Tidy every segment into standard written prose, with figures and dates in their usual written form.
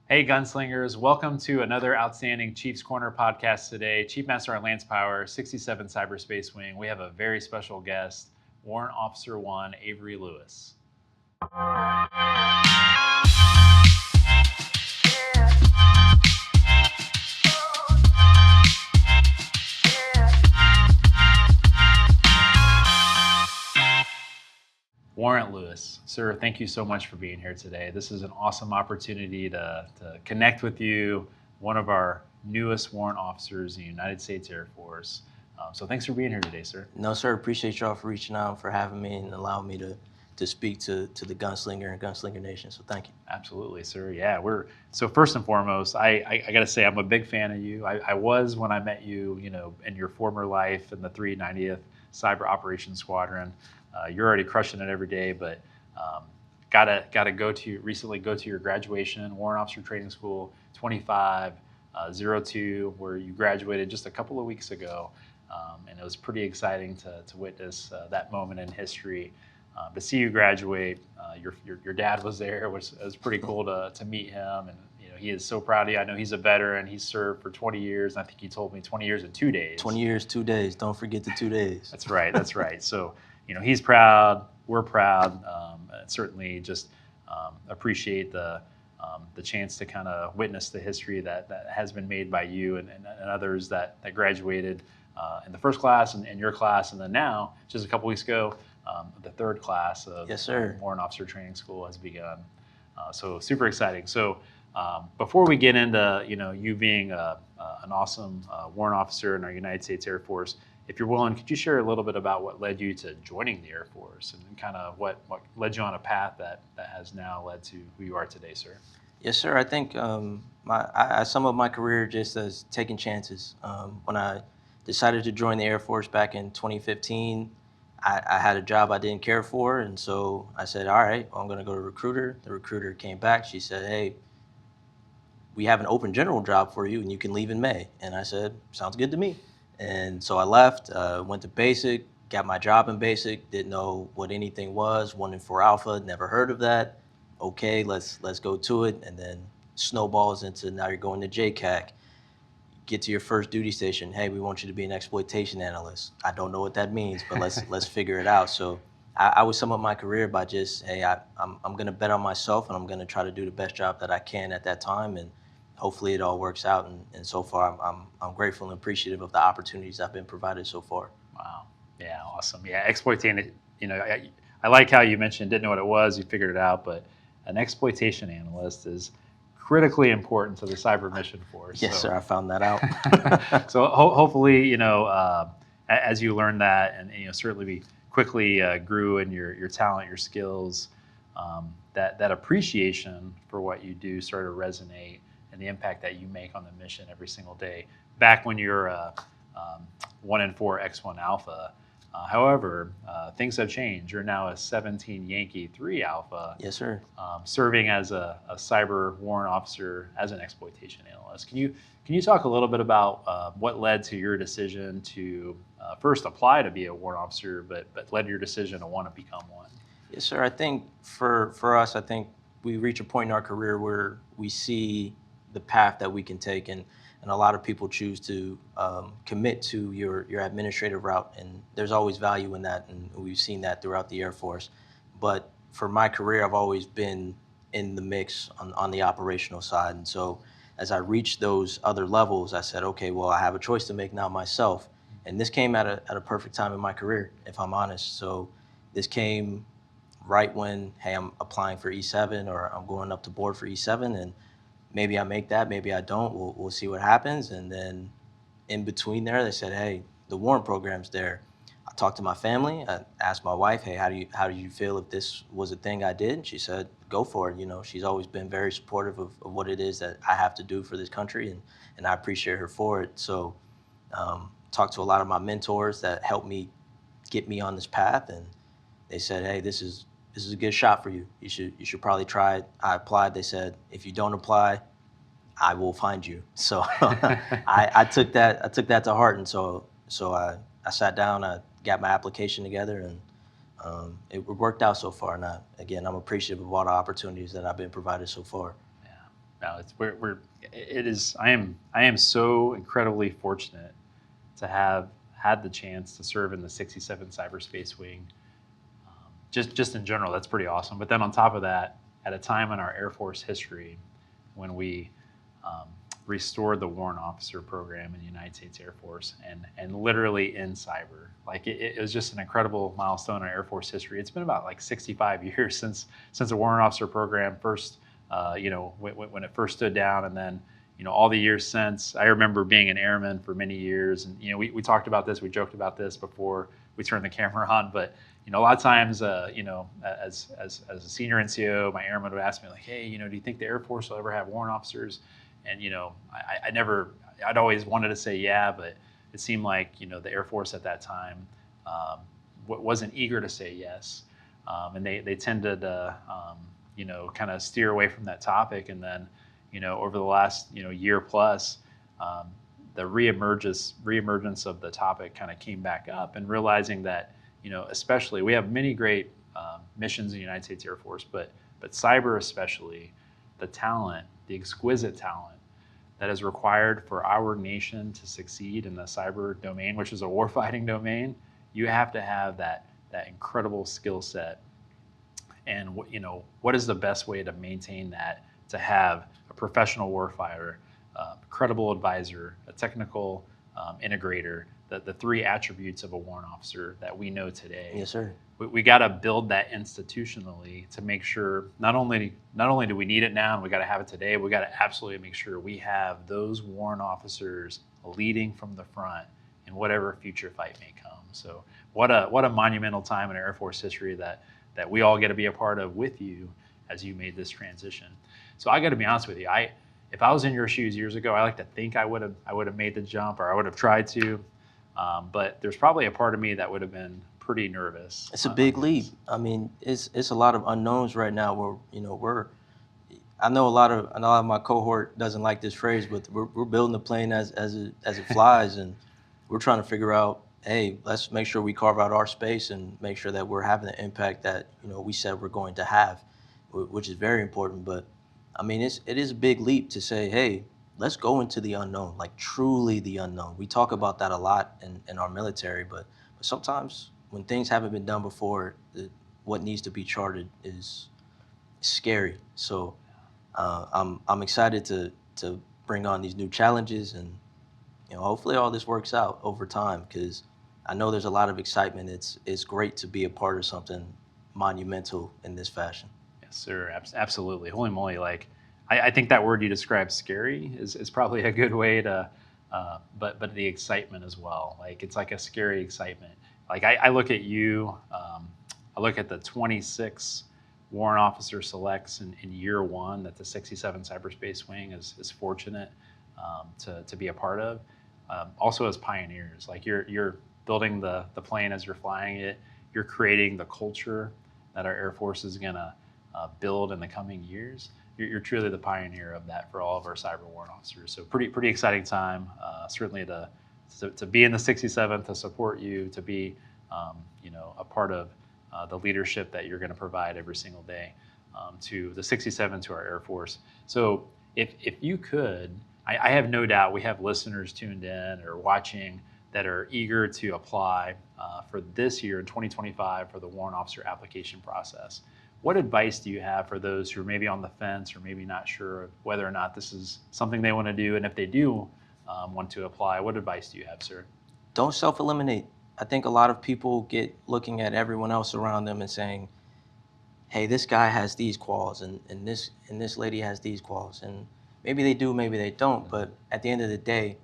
Hey, gunslingers, welcome to another outstanding Chiefs Corner podcast today. Chief Master Lance Power, 67 Cyberspace Wing. We have a very special guest, Warrant Officer 1 Avary Louis. Warrant Louis, sir, thank you so much for being here today. This is an awesome opportunity to connect with you, one of our newest warrant officers in the United States Air Force. So thanks for being here today, sir. No, sir. Appreciate y'all for reaching out, for having me, and allowing me to speak to the gunslinger and gunslinger nation. So thank you. Absolutely, sir. Yeah, so first and foremost, I got to say I'm a big fan of you. I was when I met you, in your former life in the 390th Cyber Operations Squadron. You're already crushing it every day, but gotta recently go to your graduation, Warrant Officer Training School 2502, where you graduated just a couple of weeks ago, and it was pretty exciting to witness that moment in history. To see you graduate, your dad was there. It was pretty cool to meet him, and he is so proud of you. I know he's a veteran. He's served for 20 years. And I think he told me 20 years and 2 days. 20 years, 2 days. Don't forget the 2 days. That's right. That's right. So he's proud. We're proud. And certainly just appreciate the chance to kind of witness the history that has been made by you and others that graduated in the first class and your class, and then now just a couple weeks ago. The third class of Yes, sir. Warrant Officer Training School has begun. So super exciting. So before we get into you being an awesome warrant officer in our United States Air Force, if you're willing, could you share a little bit about what led you to joining the Air Force and kind of what led you on a path that has now led to who you are today, sir? Yes, sir. I think I sum up my career just as taking chances. When I decided to join the Air Force back in 2015, I had a job I didn't care for, and so I said, all right, well, I'm going to go to a recruiter. The recruiter came back. She said, hey, we have an open general job for you, and you can leave in May. And I said, sounds good to me. And so I left, went to basic, got my job in basic, didn't know what anything was, 1 and 4 Alpha, never heard of that. Okay, let's go to it. And then snowballs into now you're going to JCAC. Get to your first duty station. Hey, we want you to be an exploitation analyst. I don't know what that means, but let's figure it out. So I would sum up my career by just, hey, I'm going to bet on myself, and I'm going to try to do the best job that I can at that time, and hopefully it all works out. And so far, I'm grateful and appreciative of the opportunities I've been provided so far. Wow. Yeah, awesome. Yeah, exploitation. I like how you mentioned didn't know what it was. You figured it out, but an exploitation analyst is critically important to the cyber mission force. Yes, sir. I found that out. So hopefully, as you learn that, and certainly we quickly grew in your talent, your skills, that appreciation for what you do started to resonate, and the impact that you make on the mission every single day. Back when you're 1 and 4 X1 Alpha. However, things have changed. You're now a 17 Yankee 3 Alpha. Yes, sir. Serving as a cyber warrant officer as an exploitation analyst. Can you talk a little bit about what led to your decision to first apply to be a warrant officer, but led to your decision to want to become one? Yes, sir. I think for us, I think we reach a point in our career where we see the path that we can take, and a lot of people choose to commit to your administrative route, and there's always value in that, and we've seen that throughout the Air Force. But for my career, I've always been in the mix on the operational side, and so as I reached those other levels, I said, okay, well, I have a choice to make now myself, and this came at a perfect time in my career, if I'm honest. So this came right when, hey, I'm applying for E7, or I'm going up to board for E7, and maybe I make that, maybe I don't. We'll see what happens. And then in between there, they said, hey, the warrant program's there. I talked to my family. I asked my wife, hey, how do you feel if this was a thing I did? And she said, go for it. She's always been very supportive of what it is that I have to do for this country, and I appreciate her for it. So talked to a lot of my mentors that helped me get me on this path, and they said, hey, this is a good shot for you. You should probably try it. I applied. They said, if you don't apply, I will find you. So I took that to heart, and so I sat down, I got my application together, and it worked out so far. And I'm appreciative of all the opportunities that I've been provided so far. Yeah, No, it's we're it is. I am so incredibly fortunate to have had the chance to serve in the 67 Cyberspace Wing. Just in general, that's pretty awesome. But then on top of that, at a time in our Air Force history when we um, restored the warrant officer program in the United States Air Force, and literally in cyber, like it was just an incredible milestone in Air Force history. It's been about like 65 years since the warrant officer program first, when it first stood down, and then all the years since. I remember being an airman for many years, and we talked about this, we joked about this before we turned the camera on, but a lot of times, as a senior NCO, my airman would ask me like, "Hey, do you think the Air Force will ever have warrant officers?" And I never, I'd always wanted to say yeah, but it seemed like the Air Force at that time wasn't eager to say yes, and they tended to kind of steer away from that topic. And then over the last year plus, the reemergence of the topic kind of came back up, and realizing that especially we have many great missions in the United States Air Force, but cyber especially, the talent, the exquisite talent that is required for our nation to succeed in the cyber domain, which is a warfighting domain. You have to have that incredible skill set. And what is the best way to maintain that? To have a professional warfighter, credible advisor, a technical integrator, the three attributes of a warrant officer that we know today. Yes, sir. We got to build that institutionally to make sure not only do we need it now and we got to have it today, we got to absolutely make sure we have those warrant officers leading from the front in whatever future fight may come. So what a monumental time in Air Force history that we all get to be a part of with you as you made this transition. So I got to be honest with you, if I was in your shoes years ago, I like to think I would have made the jump, or I would have tried to, but there's probably a part of me that would have been pretty nervous. It's a big leap. I mean, it's a lot of unknowns right now. I know a lot of my cohort doesn't like this phrase, but we're building the plane as it flies, and we're trying to figure out, hey, let's make sure we carve out our space and make sure that we're having the impact that we said we're going to have, which is very important. But I mean, it is a big leap to say, hey, let's go into the unknown, like truly the unknown. We talk about that a lot in our military, but sometimes when things haven't been done before, what needs to be charted is scary. So I'm excited to bring on these new challenges, and hopefully all this works out over time, because I know there's a lot of excitement. It's great to be a part of something monumental in this fashion. Yes, sir. Absolutely. Holy moly! Like, I think that word you described, scary, is probably a good way to, but the excitement as well. Like, it's like a scary excitement. Like I look at you, I look at the 26 warrant officer selects in year one that the 67 Cyberspace Wing is fortunate to be a part of. Also as pioneers, like you're building the plane as you're flying it. You're creating the culture that our Air Force is gonna build in the coming years. You're truly the pioneer of that for all of our cyber warrant officers. So pretty exciting time. Certainly to be in the 67th, to support you, to be a part of the leadership that you're going to provide every single day to the 67, to our Air Force. So if you could, I have no doubt we have listeners tuned in or watching that are eager to apply for this year in 2025 for the warrant officer application process. What advice do you have for those who are maybe on the fence or maybe not sure whether or not this is something they want to do? And if they do want to apply, what advice do you have, sir? Don't self-eliminate. I think a lot of people get looking at everyone else around them and saying, hey, this guy has these quals, and this lady has these quals. And maybe they do, maybe they don't. But at the end of the day,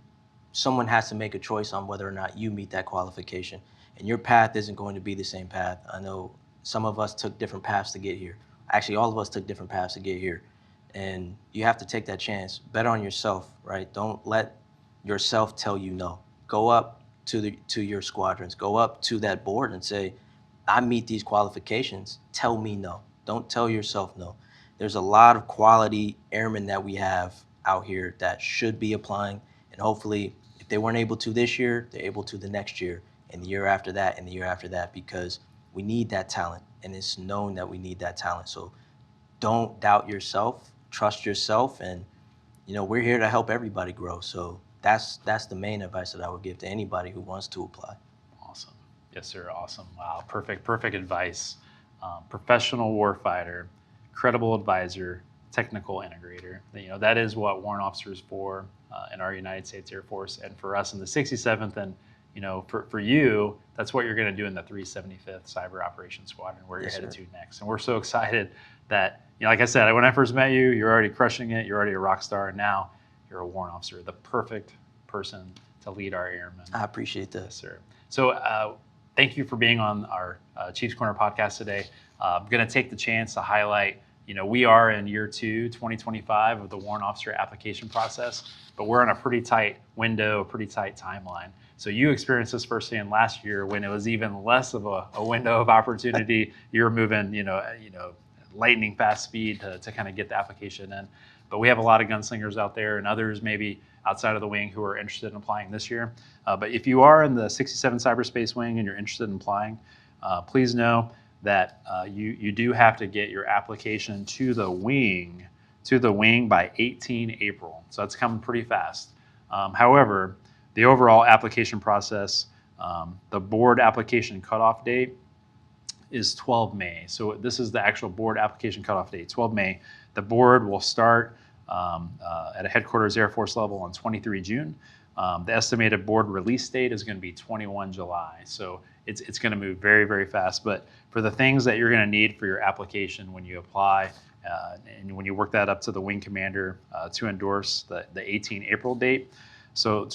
someone has to make a choice on whether or not you meet that qualification. And your path isn't going to be the same path. I know some of us took different paths to get here. Actually, all of us took different paths to get here. And you have to take that chance. Bet on yourself, right? Don't let yourself tell you no. Go up to your squadrons. Go up to that board and say, I meet these qualifications. Tell me no. Don't tell yourself no. There's a lot of quality airmen that we have out here that should be applying. And hopefully, if they weren't able to this year, they're able to the next year, and the year after that, and the year after that, because we need that talent, and it's known that we need that talent. So don't doubt yourself, trust yourself, and we're here to help everybody grow. So that's the main advice that I would give to anybody who wants to apply. Awesome. Yes, sir. Awesome. Wow. Perfect advice. Professional warfighter, credible advisor, technical integrator. That is what warrant officers for in our United States Air Force, and for us in the 67th, and for you, that's what you're going to do in the 375th Cyber Operations Squadron, where you're headed to next. And we're so excited that, like I said, when I first met you, you're already crushing it. You're already a rock star, and now you're a warrant officer, the perfect person to lead our airmen. I appreciate that. Yes, sir. So thank you for being on our Chiefs Corner podcast today. I'm going to take the chance to highlight, we are in year 2, 2025 of the warrant officer application process, but we're on a pretty tight window, a pretty tight timeline. So you experienced this firsthand last year when it was even less of a window of opportunity. You were moving, lightning fast speed to kind of get the application in. But we have a lot of gunslingers out there and others maybe outside of the wing who are interested in applying this year. But if you are in the 67 cyberspace wing and you're interested in applying, please know that you do have to get your application to the wing by 18 April. So that's coming pretty fast. However, the overall application process, the board application cutoff date is 12 May. So this is the actual board application cutoff date, 12 May. The board will start at a headquarters Air Force level on 23 June. The estimated board release date is going to be 21 July. So it's going to move very, very fast. But for the things that you're going to need for your application when you apply, and when you work that up to the wing commander to endorse the 18 April date. So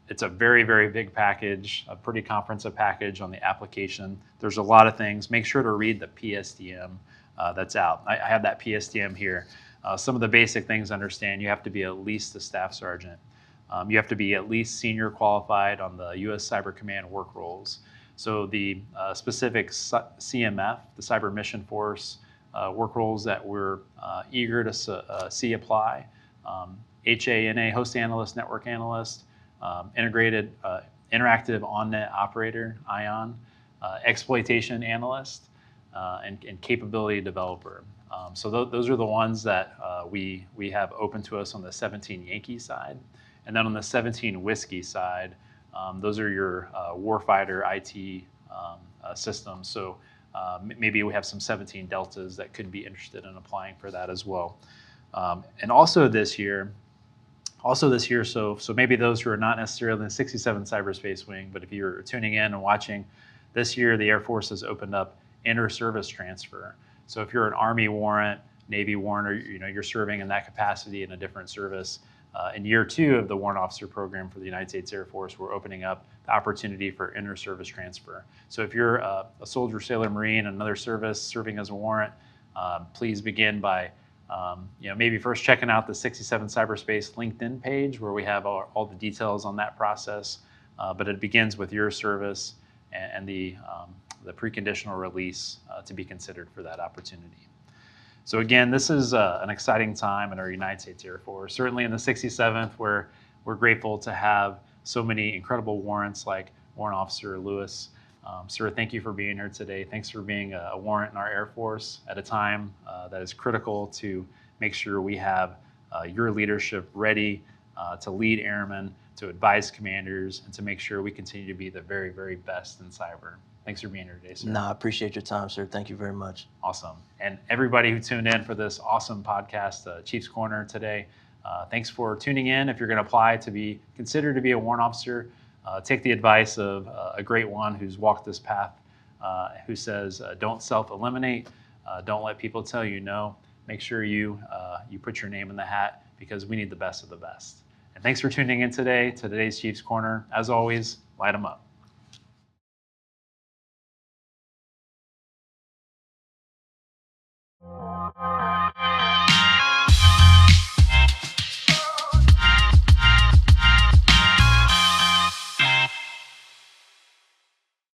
it's a very, very big package, a pretty comprehensive package on the application. There's a lot of things. Make sure to read the PSDM that's out. I have that PSDM here. Some of the basic things to understand: you have to be at least a staff sergeant. You have to be at least senior qualified on the U.S. Cyber Command work roles. So the specific CMF, the Cyber Mission Force work roles that we're eager to see apply: HANA, Host Analyst, Network Analyst, Integrated Interactive On-Net Operator, ION, Exploitation Analyst, and Capability Developer. So those are the ones that we have open to us on the 17 Yankee side. And then on the 17 Whiskey side, those are your warfighter IT systems. So maybe we have some 17 Deltas that could be interested in applying for that as well. And also this year, so maybe those who are not necessarily in the 67 cyberspace wing, but if you're tuning in and watching, this year the Air Force has opened up inter-service transfer. So if you're an Army warrant, Navy warrant, or you're serving in that capacity in a different service, in year 2 of the warrant officer program for the United States Air Force, we're opening up the opportunity for inter-service transfer. So if you're a soldier, sailor, Marine, another service serving as a warrant, please begin by maybe first checking out the 67 Cyberspace LinkedIn page, where we have all the details on that process. But it begins with your service and the preconditional release to be considered for that opportunity. So again, this is an exciting time in our United States Air Force. Certainly in the 67th, where we're grateful to have so many incredible warrants like Warrant Officer Louis. Sir, thank you for being here today. Thanks for being a warrant in our Air Force at a time that is critical to make sure we have your leadership ready to lead airmen, to advise commanders, and to make sure we continue to be the very, very best in cyber. Thanks for being here today, sir. No, I appreciate your time, sir. Thank you very much. Awesome. And everybody who tuned in for this awesome podcast, Chiefs Corner today, thanks for tuning in. If you're going to apply to be considered to be a warrant officer, take the advice of a great one who's walked this path, who says, don't self-eliminate, don't let people tell you no. Make sure you put your name in the hat, because we need the best of the best. And thanks for tuning in today to today's Chiefs Corner. As always, light them up.